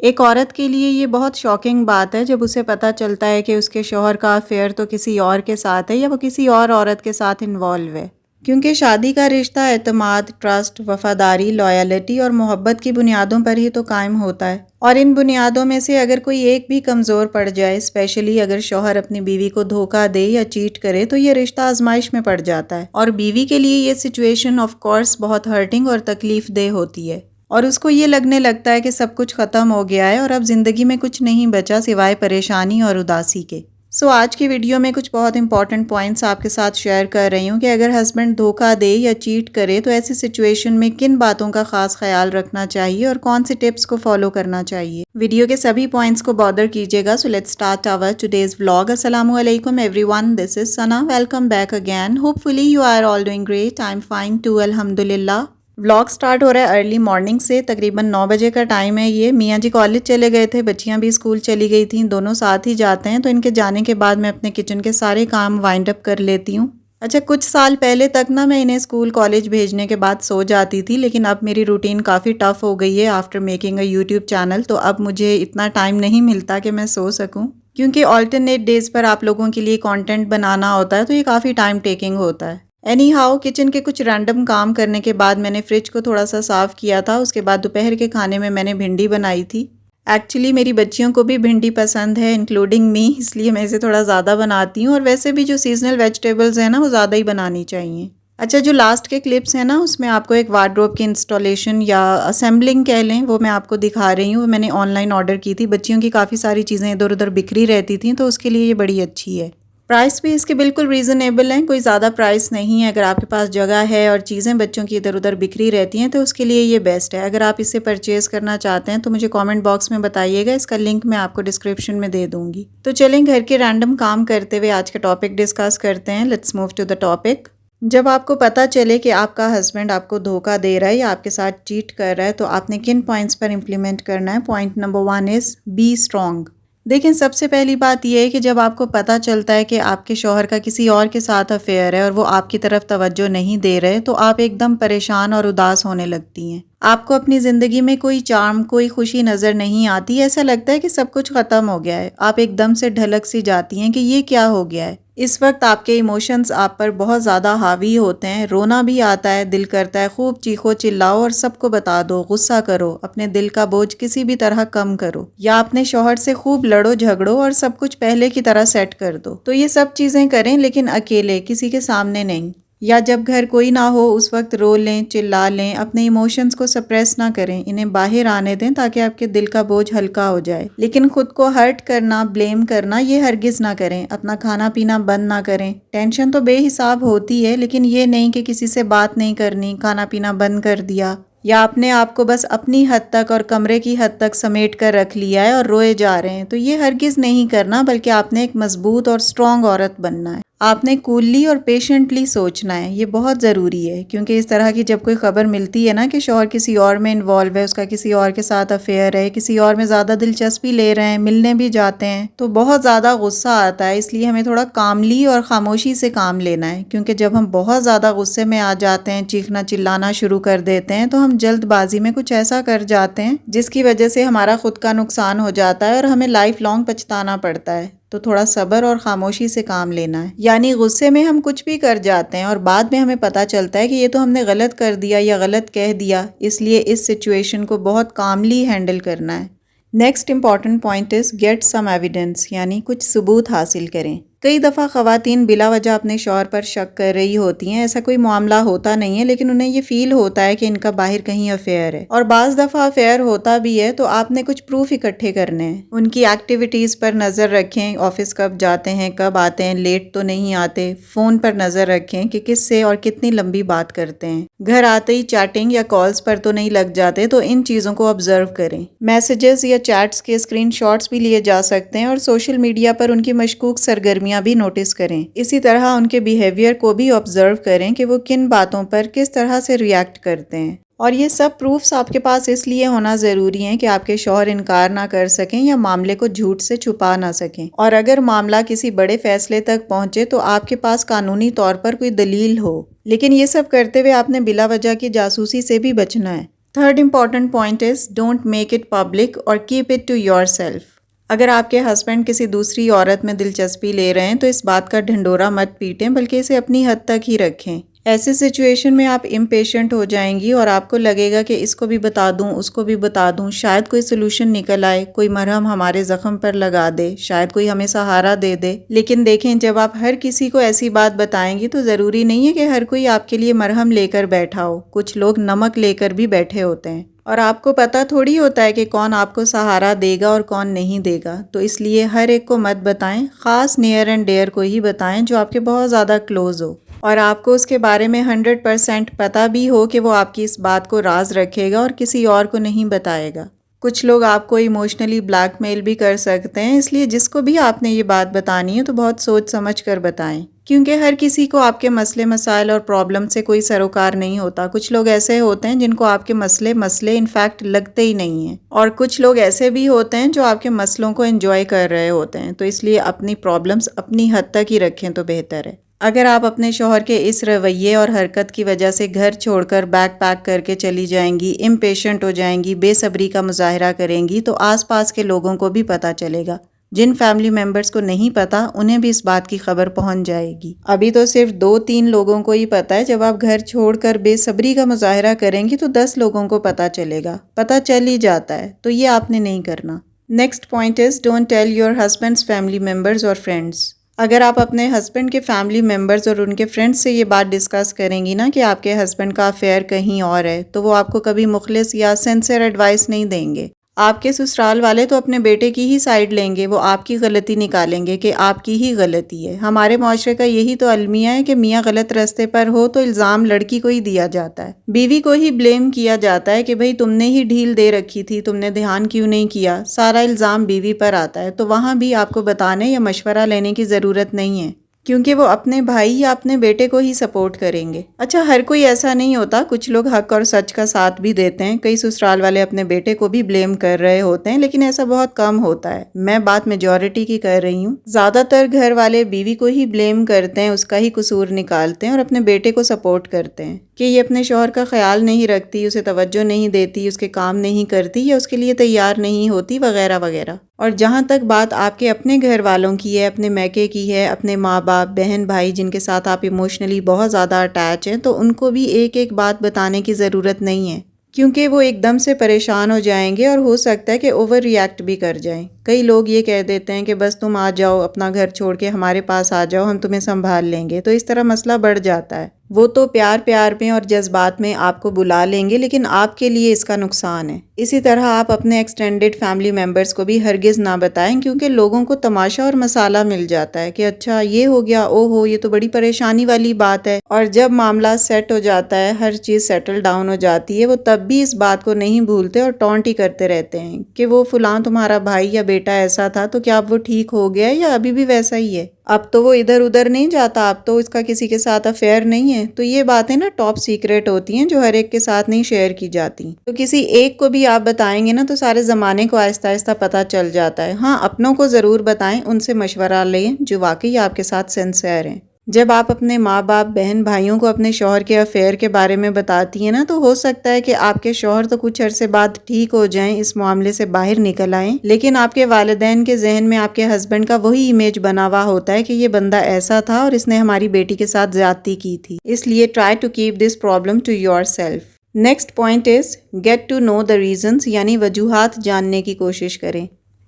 ایک عورت کے لیے یہ بہت شاکنگ بات ہے جب اسے پتہ چلتا ہے کہ اس کے شوہر کا افیئر تو کسی اور کے ساتھ ہے یا وہ کسی اور عورت کے ساتھ انوالو ہے، کیونکہ شادی کا رشتہ اعتماد، ٹرسٹ، وفاداری، لائلٹی اور محبت کی بنیادوں پر ہی تو قائم ہوتا ہے، اور ان بنیادوں میں سے اگر کوئی ایک بھی کمزور پڑ جائے، اسپیشلی اگر شوہر اپنی بیوی کو دھوکہ دے یا چیٹ کرے، تو یہ رشتہ آزمائش میں پڑ جاتا ہے، اور بیوی کے لیے یہ سچویشن آف کورس بہت ہرٹنگ اور تکلیف دہ ہوتی ہے، اور اس کو یہ لگنے لگتا ہے کہ سب کچھ ختم ہو گیا ہے اور اب زندگی میں کچھ نہیں بچا سوائے پریشانی اور اداسی کے۔ آج کی ویڈیو میں کچھ بہت امپورٹنٹ پوائنٹس آپ کے ساتھ شیئر کر رہی ہوں کہ اگر ہسبینڈ دھوکہ دے یا چیٹ کرے تو ایسی سچویشن میں کن باتوں کا خاص خیال رکھنا چاہیے اور کون سی ٹپس کو فالو کرنا چاہیے۔ ویڈیو کے سبھی پوائنٹس کو بادر کیجیے گا۔ So let's start our today's vlog. السلام علیکم everyone, this is Sana, welcome back again. Hopefully you are all doing great, I am fine too, الحمدللہ۔ ولاگ سٹارٹ ہو رہا ہے ارلی مارننگ سے، تقریباً 9 بجے کا ٹائم ہے یہ۔ میاں جی کالج چلے گئے تھے، بچیاں بھی اسکول چلی گئی تھیں، دونوں ساتھ ہی جاتے ہیں، تو ان کے جانے کے بعد میں اپنے کچن کے سارے کام وائنڈ اپ کر لیتی ہوں۔ اچھا، کچھ سال پہلے تک نا میں انہیں اسکول کالج بھیجنے کے بعد سو جاتی تھی، لیکن اب میری روٹین کافی ٹف ہو گئی ہے after making a YouTube channel, تو اب مجھے اتنا ٹائم نہیں ملتا کہ میں سو سکوں، کیونکہ آلٹرنیٹ ڈیز پر آپ لوگوں کے لیے کانٹینٹ بنانا ہوتا ہے، تو یہ کافی ٹائم ٹیکنگ ہوتا ہے۔ اینی ہاؤ، کچن کے کچھ رینڈم کام کرنے کے بعد میں نے فریج کو تھوڑا سا صاف کیا تھا، اس کے بعد دوپہر کے کھانے میں نے بھنڈی بنائی تھی۔ ایکچولی میری بچیوں کو بھی بھنڈی پسند ہے انکلوڈنگ می، اس لیے میں اسے تھوڑا زیادہ بناتی ہوں، اور ویسے بھی جو سیزنل ویجیٹیبلز ہیں نا وہ زیادہ ہی بنانی چاہیے۔ اچھا، جو لاسٹ کے کلپس ہیں نا اس میں آپ کو ایک وارڈروب کی انسٹالیشن یا اسمبلنگ کہہ لیں، وہ میں آپ کو دکھا رہی ہوں، وہ میں نے آن لائن آرڈر کی تھی۔ بچیوں کی کافی ساری چیزیں ادھر ادھر بکھری رہتی تھیں، تو اس کے لیے یہ بڑی اچھی ہے۔ پرائس بھی اس کے بالکل ریزنیبل ہیں، کوئی زیادہ پرائس نہیں ہے۔ اگر آپ کے پاس جگہ ہے اور چیزیں بچوں کی ادھر ادھر بکھری رہتی ہیں تو اس کے لیے یہ بیسٹ ہے۔ اگر آپ اسے پرچیز کرنا چاہتے ہیں تو مجھے کامنٹ باکس میں بتائیے گا، اس کا لنک میں آپ کو ڈسکرپشن میں دے دوں گی۔ تو چلیں گھر کے رینڈم کام کرتے ہوئے آج کا ٹاپک ڈسکس کرتے ہیں۔ Let's move to the topic. جب آپ کو پتہ چلے کہ آپ کا ہسبینڈ آپ کو دھوکہ دے رہا ہے یا آپ کے ساتھ چیٹ کر رہا ہے تو آپ نے کن پوائنٹس پر امپلیمنٹ کرنا ہے؟ Point number 1 is be strong. دیکھیں، سب سے پہلی بات یہ ہے کہ جب آپ کو پتہ چلتا ہے کہ آپ کے شوہر کا کسی اور کے ساتھ افیئر ہے اور وہ آپ کی طرف توجہ نہیں دے رہے تو آپ ایک دم پریشان اور اداس ہونے لگتی ہیں۔ آپ کو اپنی زندگی میں کوئی چارم، کوئی خوشی نظر نہیں آتی، ایسا لگتا ہے کہ سب کچھ ختم ہو گیا ہے۔ آپ ایک دم سے ڈھلک سی جاتی ہیں کہ یہ کیا ہو گیا ہے۔ اس وقت آپ کے ایموشنز آپ پر بہت زیادہ حاوی ہوتے ہیں، رونا بھی آتا ہے، دل کرتا ہے خوب چیخو چلاؤ اور سب کو بتا دو، غصہ کرو، اپنے دل کا بوجھ کسی بھی طرح کم کرو، یا اپنے شوہر سے خوب لڑو جھگڑو اور سب کچھ پہلے کی طرح سیٹ کر دو۔ تو یہ سب چیزیں کریں، لیکن اکیلے، کسی کے سامنے نہیں، یا جب گھر کوئی نہ ہو اس وقت رو لیں، چلا لیں، اپنے ایموشنز کو سپریس نہ کریں، انہیں باہر آنے دیں تاکہ آپ کے دل کا بوجھ ہلکا ہو جائے، لیکن خود کو ہرٹ کرنا، بلیم کرنا یہ ہرگز نہ کریں۔ اپنا کھانا پینا بند نہ کریں۔ ٹینشن تو بے حساب ہوتی ہے، لیکن یہ نہیں کہ کسی سے بات نہیں کرنی، کھانا پینا بند کر دیا، یا اپنے آپ کو بس اپنی حد تک اور کمرے کی حد تک سمیٹ کر رکھ لیا ہے اور روئے جا رہے ہیں، تو یہ ہرگز نہیں کرنا، بلکہ آپ نے ایک مضبوط اور اسٹرانگ عورت بننا ہے۔ آپ نے کوللی اور پیشنٹلی سوچنا ہے، یہ بہت ضروری ہے، کیونکہ اس طرح کی جب کوئی خبر ملتی ہے نا کہ شوہر کسی اور میں انوالو ہے، اس کا کسی اور کے ساتھ افیئر ہے، کسی اور میں زیادہ دلچسپی لے رہے ہیں، ملنے بھی جاتے ہیں، تو بہت زیادہ غصہ آتا ہے۔ اس لیے ہمیں تھوڑا کاملی اور خاموشی سے کام لینا ہے، کیونکہ جب ہم بہت زیادہ غصے میں آ جاتے ہیں، چیخنا چلانا شروع کر دیتے ہیں، تو ہم جلد بازی میں کچھ ایسا کر جاتے ہیں جس کی وجہ سے ہمارا خود کا نقصان ہو جاتا ہے اور ہمیں لائف لانگ پچھتانا پڑتا ہے۔ تو تھوڑا صبر اور خاموشی سے کام لینا ہے، یعنی غصے میں ہم کچھ بھی کر جاتے ہیں اور بعد میں ہمیں پتہ چلتا ہے کہ یہ تو ہم نے غلط کر دیا یا غلط کہہ دیا، اس لیے اس سچویشن کو بہت کاملی ہینڈل کرنا ہے۔ Next important point is get some evidence, یعنی کچھ ثبوت حاصل کریں۔ کئی دفعہ خواتین بلا وجہ اپنے شوہر پر شک کر رہی ہوتی ہیں، ایسا کوئی معاملہ ہوتا نہیں ہے، لیکن انہیں یہ فیل ہوتا ہے کہ ان کا باہر کہیں افیئر ہے، اور بعض دفعہ افیئر ہوتا بھی ہے، تو آپ نے کچھ پروف اکٹھے کرنے ہیں۔ ان کی ایکٹیویٹیز پر نظر رکھیں، آفس کب جاتے ہیں، کب آتے ہیں، لیٹ تو نہیں آتے، فون پر نظر رکھیں کہ کس سے اور کتنی لمبی بات کرتے ہیں، گھر آتے ہی چیٹنگ یا کالز پر تو نہیں لگ جاتے، تو ان چیزوں کو آبزرو کریں۔ میسیجز یا چیٹس کے اسکرین شاٹس بھی لیے جا سکتے ہیں، اور سوشل میڈیا پر ان کی مشکوک سرگرمیاں بھی نوٹس کریں۔ اسی طرح ان کے بیہیویئر کو بھی آبزرو کریں کہ وہ کن باتوں پر کس طرح سے ریئیکٹ کرتے ہیں، اور یہ سب پروفس آپ کے پاس اس لیے ہونا ضروری ہیں کہ آپ کے شوہر انکار نہ کر سکیں یا معاملے کو جھوٹ سے چھپا نہ سکیں، اور اگر معاملہ کسی بڑے فیصلے تک پہنچے تو آپ کے پاس قانونی طور پر کوئی دلیل ہو۔ لیکن یہ سب کرتے ہوئے آپ نے بلا وجہ کی جاسوسی سے بھی بچنا ہے۔ Third important point is don't make it public اور keep it to yourself. اگر آپ کے ہسبینڈ کسی دوسری عورت میں دلچسپی لے رہے ہیں تو اس بات کا ڈھنڈورا مت پیٹیں بلکہ اسے اپنی حد تک ہی رکھیں. ایسی سچویشن میں آپ امپیشنٹ ہو جائیں گی اور آپ کو لگے گا کہ اس کو بھی بتا دوں اس کو بھی بتا دوں، شاید کوئی سلوشن نکل آئے، کوئی مرہم ہمارے زخم پر لگا دے، شاید کوئی ہمیں سہارا دے دے. لیکن دیکھیں جب آپ ہر کسی کو ایسی بات بتائیں گی تو ضروری نہیں ہے کہ ہر کوئی آپ کے لیے مرہم لے کر بیٹھا ہو. کچھ لوگ نمک لے کر بھی بیٹھے ہوتے ہیں اور آپ کو پتہ تھوڑی ہوتا ہے کہ کون آپ کو سہارا دے گا اور کون نہیں دے گا. تو اس لیے ہر ایک کو مت بتائیں، خاص نیئر اینڈ ڈیئر کو ہی بتائیں جو آپ کے بہت زیادہ کلوز ہو اور آپ کو اس کے بارے میں 100% پتہ بھی ہو کہ وہ آپ کی اس بات کو راز رکھے گا اور کسی اور کو نہیں بتائے گا. کچھ لوگ آپ کو ایموشنلی بلیک میل بھی کر سکتے ہیں، اس لیے جس کو بھی آپ نے یہ بات بتانی ہے تو بہت سوچ سمجھ کر بتائیں، کیونکہ ہر کسی کو آپ کے مسئلے مسائل اور پرابلم سے کوئی سروکار نہیں ہوتا. کچھ لوگ ایسے ہوتے ہیں جن کو آپ کے مسئلے انفیکٹ لگتے ہی نہیں ہیں، اور کچھ لوگ ایسے بھی ہوتے ہیں جو آپ کے مسئلوں کو انجوائے کر رہے ہوتے ہیں. تو اس لیے اپنی پرابلمس اپنی حد تک ہی رکھیں تو بہتر ہے. اگر آپ اپنے شوہر کے اس رویے اور حرکت کی وجہ سے گھر چھوڑ کر بیگ پیک کر کے چلی جائیں گی، امپیشنٹ ہو جائیں گی، بے صبری کا مظاہرہ کریں گی، تو آس پاس کے لوگوں کو بھی پتہ چلے گا. جن فیملی ممبرز کو نہیں پتا انہیں بھی اس بات کی خبر پہنچ جائے گی. ابھی تو صرف 2-3 لوگوں کو ہی پتا ہے، جب آپ گھر چھوڑ کر بے صبری کا مظاہرہ کریں گی تو 10 لوگوں کو پتا چلے گا. پتا چل ہی جاتا ہے، تو یہ آپ نے نہیں کرنا. Next point is don't tell your husbands family members اور فرینڈز. اگر آپ اپنے ہسبینڈ کے فیملی ممبرز اور ان کے فرینڈز سے یہ بات ڈسکس کریں گی نا کہ آپ کے ہسبینڈ کا افیئر کہیں اور ہے، تو وہ آپ کو کبھی مخلص یا سنسیئر ایڈوائس نہیں دیں گے. آپ کے سسرال والے تو اپنے بیٹے کی ہی سائیڈ لیں گے، وہ آپ کی غلطی نکالیں گے کہ آپ کی ہی غلطی ہے. ہمارے معاشرے کا یہی تو المیہ ہے کہ میاں غلط راستے پر ہو تو الزام لڑکی کو ہی دیا جاتا ہے، بیوی کو ہی بلیم کیا جاتا ہے کہ بھئی تم نے ہی ڈھیل دے رکھی تھی، تم نے دھیان کیوں نہیں کیا. سارا الزام بیوی پر آتا ہے. تو وہاں بھی آپ کو بتانے یا مشورہ لینے کی ضرورت نہیں ہے، کیونکہ وہ اپنے بھائی یا اپنے بیٹے کو ہی سپورٹ کریں گے. اچھا، ہر کوئی ایسا نہیں ہوتا، کچھ لوگ حق اور سچ کا ساتھ بھی دیتے ہیں. کئی سسرال والے اپنے بیٹے کو بھی بلیم کر رہے ہوتے ہیں، لیکن ایسا بہت کم ہوتا ہے. میں بات میجورٹی کی کر رہی ہوں. زیادہ تر گھر والے بیوی کو ہی بلیم کرتے ہیں، اس کا ہی قصور نکالتے ہیں اور اپنے بیٹے کو سپورٹ کرتے ہیں کہ یہ اپنے شوہر کا خیال نہیں رکھتی، اسے توجہ نہیں دیتی، اس کے کام نہیں کرتی یا اس کے لیے تیار نہیں ہوتی وغیرہ وغیرہ. اور جہاں تک بات آپ کے اپنے گھر والوں کی ہے، اپنے میکے کی ہے، اپنے ماں باپ، بہن بھائی جن کے ساتھ آپ ایموشنلی بہت زیادہ اٹیچ ہیں، تو ان کو بھی ایک ایک بات بتانے کی ضرورت نہیں ہے، کیونکہ وہ ایک دم سے پریشان ہو جائیں گے اور ہو سکتا ہے کہ اوور ری ایکٹ بھی کر جائیں. کئی لوگ یہ کہہ دیتے ہیں کہ بس تم آ جاؤ، اپنا گھر چھوڑ کے ہمارے پاس آ جاؤ، ہم تمہیں سنبھال لیں گے. تو اس طرح مسئلہ بڑھ جاتا ہے. وہ تو پیار میں اور جذبات میں آپ کو بلا لیں گے، لیکن آپ کے لیے اس کا نقصان ہے. اسی طرح آپ اپنے ایکسٹینڈڈ فیملی ممبرز کو بھی ہرگز نہ بتائیں، کیونکہ لوگوں کو تماشا اور مسالہ مل جاتا ہے کہ اچھا یہ ہو گیا، او ہو یہ تو بڑی پریشانی والی بات ہے. اور جب معاملہ سیٹ ہو جاتا ہے، ہر چیز سیٹل ڈاؤن ہو جاتی ہے، وہ تب بھی اس بات کو نہیں بھولتے اور ٹونٹ ہی کرتے رہتے ہیں کہ وہ فلاں تمہارا بھائی یا بیٹا ایسا تھا، تو کیا اب وہ ٹھیک ہو گیا یا ابھی بھی ویسا ہی ہے؟ اب تو وہ ادھر ادھر نہیں جاتا، اب تو اس کا کسی کے ساتھ افیئر نہیں ہے. تو یہ باتیں نا ٹاپ سیکریٹ ہوتی ہیں جو ہر ایک کے ساتھ نہیں شیئر کی جاتی. تو کسی ایک کو بھی آپ بتائیں گے نا تو سارے زمانے کو آہستہ آہستہ پتہ چل جاتا ہے. ہاں، اپنوں کو ضرور بتائیں، ان سے مشورہ لیں جو واقعی آپ کے ساتھ سنسیئر ہیں. جب آپ اپنے ماں باپ، بہن بھائیوں کو اپنے شوہر کے افیئر کے بارے میں بتاتی ہیں نا، تو ہو سکتا ہے کہ آپ کے شوہر تو کچھ عرصے بعد ٹھیک ہو جائیں، اس معاملے سے باہر نکل آئیں، لیکن آپ کے والدین کے ذہن میں آپ کے ہسبینڈ کا وہی امیج بنا ہوا ہوتا ہے کہ یہ بندہ ایسا تھا اور اس نے ہماری بیٹی کے ساتھ زیادتی کی تھی. اس لیے try to keep this problem to yourself. Next point is get to know the reasons, یعنی وجوہات جاننے کی کوشش کریں.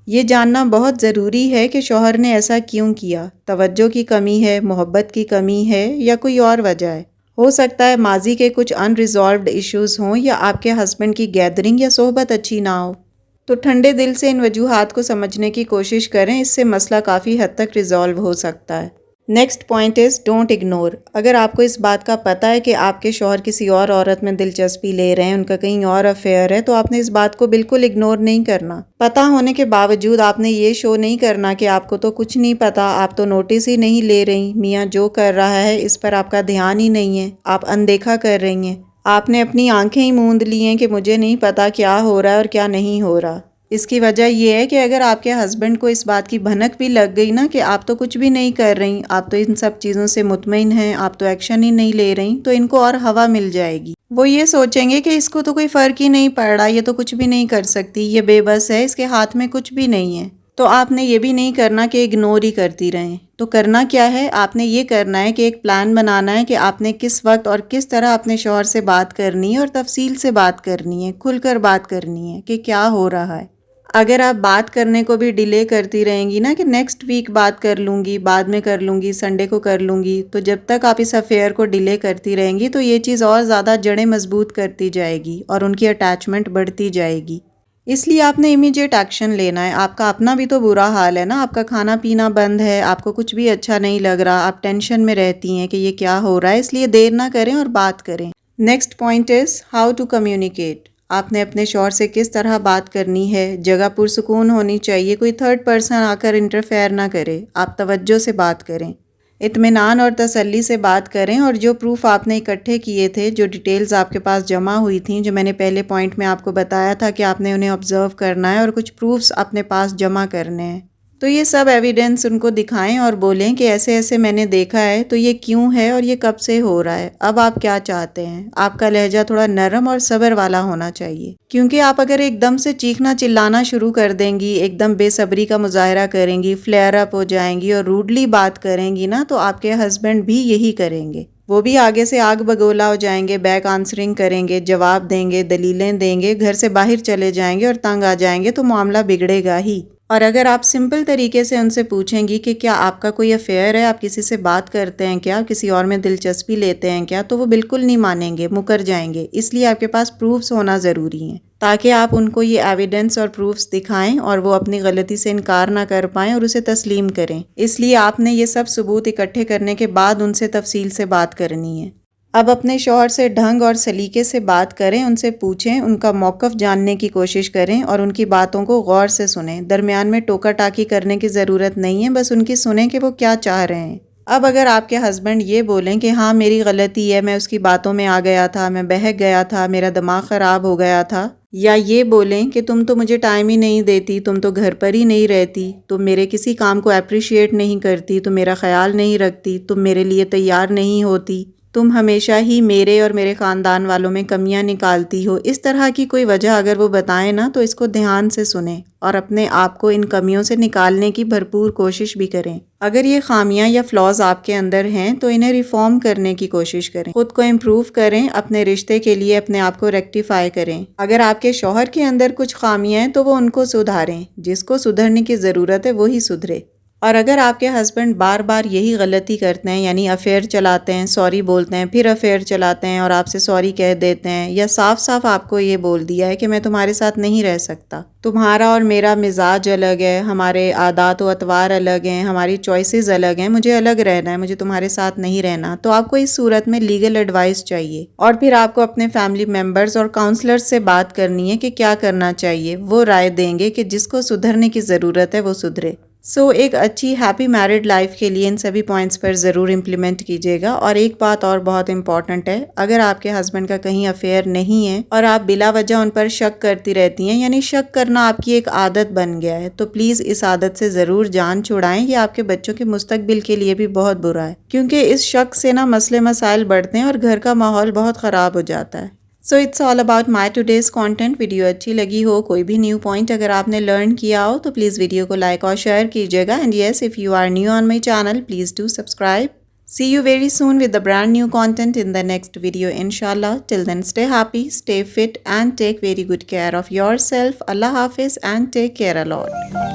یہ جاننا بہت ضروری ہے کہ شوہر نے ایسا کیوں کیا. توجہ کی کمی ہے، محبت کی کمی ہے یا کوئی اور وجہ ہے. ہو سکتا ہے ماضی کے کچھ ان ریزالوڈ ایشوز ہوں یا آپ کے ہسبینڈ کی گیدرنگ یا صحبت اچھی نہ ہو. تو ٹھنڈے دل سے ان وجوہات کو سمجھنے کی کوشش کریں، اس سے مسئلہ کافی حد تک ریزالو ہو سکتا ہے. Next point is don't ignore. اگر آپ کو اس بات کا پتہ ہے کہ آپ کے شوہر کسی اور عورت میں دلچسپی لے رہے ہیں، ان کا کہیں اور افیئر ہے، تو آپ نے اس بات کو بالکل اگنور نہیں کرنا. پتہ ہونے کے باوجود آپ نے یہ شو نہیں کرنا کہ آپ کو تو کچھ نہیں پتا، آپ تو نوٹس ہی نہیں لے رہی، میاں جو کر رہا ہے اس پر آپ کا دھیان ہی نہیں ہے، آپ اندیکھا کر رہی ہیں. آپ نے اپنی آنکھیں ہی موند لی ہیں کہ مجھے نہیں پتا کیا ہو رہا ہے اور کیا نہیں ہو رہا. اس کی وجہ یہ ہے کہ اگر آپ کے ہسبینڈ کو اس بات کی بھنک بھی لگ گئی نا کہ آپ تو کچھ بھی نہیں کر رہی، آپ تو ان سب چیزوں سے مطمئن ہیں، آپ تو ایکشن ہی نہیں لے رہی، تو ان کو اور ہوا مل جائے گی۔ وہ یہ سوچیں گے کہ اس کو تو کوئی فرق ہی نہیں پڑ رہا، یہ تو کچھ بھی نہیں کر سکتی، یہ بے بس ہے، اس کے ہاتھ میں کچھ بھی نہیں ہے۔ تو آپ نے یہ بھی نہیں کرنا کہ اگنور ہی کرتی رہیں۔ تو کرنا کیا ہے؟ آپ نے یہ کرنا ہے کہ ایک پلان بنانا ہے کہ آپ نے کس وقت اور کس طرح اپنے شوہر سے بات کرنی ہے، اور تفصیل سے بات کرنی ہے، کھل کر بات کرنی ہے کہ کیا ہو رہا ہے۔ اگر آپ بات کرنے کو بھی ڈیلے کرتی رہیں گی نا کہ نیکسٹ ویک بات کر لوں گی، بعد میں کر لوں گی، سنڈے کو کر لوں گی، تو جب تک آپ اس افیئر کو ڈیلے کرتی رہیں گی تو یہ چیز اور زیادہ جڑیں مضبوط کرتی جائے گی اور ان کی اٹیچمنٹ بڑھتی جائے گی۔ اس لیے آپ نے امیجیٹ ایکشن لینا ہے۔ آپ کا اپنا بھی تو برا حال ہے نا، آپ کا کھانا پینا بند ہے، آپ کو کچھ بھی اچھا نہیں لگ رہا، آپ ٹینشن میں رہتی ہیں کہ یہ کیا ہو رہا ہے، اس لیے دیر نہ کریں اور بات کریں۔ Next point is how to communicate. آپ نے اپنے شوہر سے کس طرح بات کرنی ہے۔ جگہ پرسکون ہونی چاہیے، کوئی تھرڈ پرسن آ کر انٹرفیئر نہ کرے، آپ توجہ سے بات کریں، اطمینان اور تسلی سے بات کریں، اور جو پروف آپ نے اکٹھے کیے تھے، جو ڈیٹیلز آپ کے پاس جمع ہوئی تھیں، جو میں نے پہلے پوائنٹ میں آپ کو بتایا تھا کہ آپ نے انہیں آبزرو کرنا ہے اور کچھ پروفز اپنے پاس جمع کرنے ہیں، تو یہ سب ایویڈنس ان کو دکھائیں اور بولیں کہ ایسے ایسے میں نے دیکھا ہے، تو یہ کیوں ہے اور یہ کب سے ہو رہا ہے، اب آپ کیا چاہتے ہیں۔ آپ کا لہجہ تھوڑا نرم اور صبر والا ہونا چاہیے، کیونکہ آپ اگر ایک دم سے چیخنا چلانا شروع کر دیں گی، ایک دم بے صبری کا مظاہرہ کریں گی، فلیئر اپ ہو جائیں گی اور روڈلی بات کریں گی نا، تو آپ کے ہسبینڈ بھی یہی کریں گے۔ وہ بھی آگے سے آگ بگولا ہو جائیں گے، بیک آنسرنگ کریں گے، جواب دیں گے، دلیلیں دیں گے، گھر سے باہر چلے جائیں گے اور تنگ آ جائیں گے، تو معاملہ بگڑے گا ہی۔ اور اگر آپ سمپل طریقے سے ان سے پوچھیں گی کہ کیا آپ کا کوئی افیئر ہے، آپ کسی سے بات کرتے ہیں کیا، کسی اور میں دلچسپی لیتے ہیں کیا، تو وہ بالکل نہیں مانیں گے، مکر جائیں گے۔ اس لیے آپ کے پاس پروفز ہونا ضروری ہیں، تاکہ آپ ان کو یہ ایویڈنس اور پروفز دکھائیں اور وہ اپنی غلطی سے انکار نہ کر پائیں اور اسے تسلیم کریں۔ اس لیے آپ نے یہ سب ثبوت اکٹھے کرنے کے بعد ان سے تفصیل سے بات کرنی ہے۔ اب اپنے شوہر سے ڈھنگ اور سلیقے سے بات کریں، ان سے پوچھیں، ان کا موقف جاننے کی کوشش کریں اور ان کی باتوں کو غور سے سنیں۔ درمیان میں ٹوکا ٹاکی کرنے کی ضرورت نہیں ہے، بس ان کی سنیں کہ وہ کیا چاہ رہے ہیں۔ اب اگر آپ کے ہسبینڈ یہ بولیں کہ ہاں میری غلطی ہے، میں اس کی باتوں میں آ گیا تھا، میں بہک گیا تھا، میرا دماغ خراب ہو گیا تھا، یا یہ بولیں کہ تم تو مجھے ٹائم ہی نہیں دیتی، تم تو گھر پر ہی نہیں رہتی، تم میرے کسی کام کو اپریشیٹ نہیں کرتی، تم میرا خیال نہیں رکھتی، تم میرے لیے تیار نہیں ہوتی، تم ہمیشہ ہی میرے اور میرے خاندان والوں میں کمیاں نکالتی ہو، اس طرح کی کوئی وجہ اگر وہ بتائیں نا، تو اس کو دھیان سے سنیں اور اپنے آپ کو ان کمیوں سے نکالنے کی بھرپور کوشش بھی کریں۔ اگر یہ خامیاں یا فلاز آپ کے اندر ہیں تو انہیں ریفارم کرنے کی کوشش کریں، خود کو امپروو کریں، اپنے رشتے کے لیے اپنے آپ کو ریکٹیفائی کریں۔ اگر آپ کے شوہر کے اندر کچھ خامیاں ہیں تو وہ ان کو سدھاریں، جس کو سدھرنے کی ضرورت ہے وہی سدھرے۔ اور اگر آپ کے ہسبینڈ بار بار یہی غلطی کرتے ہیں، یعنی افیئر چلاتے ہیں، سوری بولتے ہیں، پھر افیئر چلاتے ہیں اور آپ سے سوری کہہ دیتے ہیں، یا صاف صاف آپ کو یہ بول دیا ہے کہ میں تمہارے ساتھ نہیں رہ سکتا، تمہارا اور میرا مزاج الگ ہے، ہمارے عادات و اطوار الگ ہیں، ہماری چوائسیز الگ ہیں، مجھے الگ رہنا ہے، مجھے تمہارے ساتھ نہیں رہنا، تو آپ کو اس صورت میں لیگل ایڈوائس چاہیے، اور پھر آپ کو اپنے فیملی ممبرز اور کاؤنسلرز سے بات کرنی ہے کہ کیا کرنا چاہیے۔ وہ رائے دیں گے کہ جس کو سدھرنے کی ضرورت ہے وہ سدھرے۔ ایک اچھی ہیپی میرڈ لائف کے لیے ان سبھی پوائنٹس پر ضرور امپلیمنٹ کیجیے گا۔ اور ایک بات اور بہت امپورٹنٹ ہے، اگر آپ کے ہسبینڈ کا کہیں افیئر نہیں ہے اور آپ بلا وجہ ان پر شک کرتی رہتی ہیں، یعنی شک کرنا آپ کی ایک عادت بن گیا ہے، تو پلیز اس عادت سے ضرور جان چھڑائیں، یہ آپ کے بچوں کے مستقبل کے لیے بھی بہت برا ہے، کیونکہ اس شک سے نا مسئلے مسائل بڑھتے ہیں اور گھر کا ماحول بہت خراب ہو جاتا ہے۔ it's all about my today's content۔ Video اچھی لگی ہو، کوئی بھی نیو پوائنٹ اگر آپ نے لرن کیا ہو تو پلیز ویڈیو کو لائک اور شیئر کیجیے گا، and yes if you are new on my channel please do subscribe۔ See you very soon with the brand new content in the next video inshallah۔ Till then stay happy, stay fit and take very good care of yourself۔ Allah Hafiz and take care a lot۔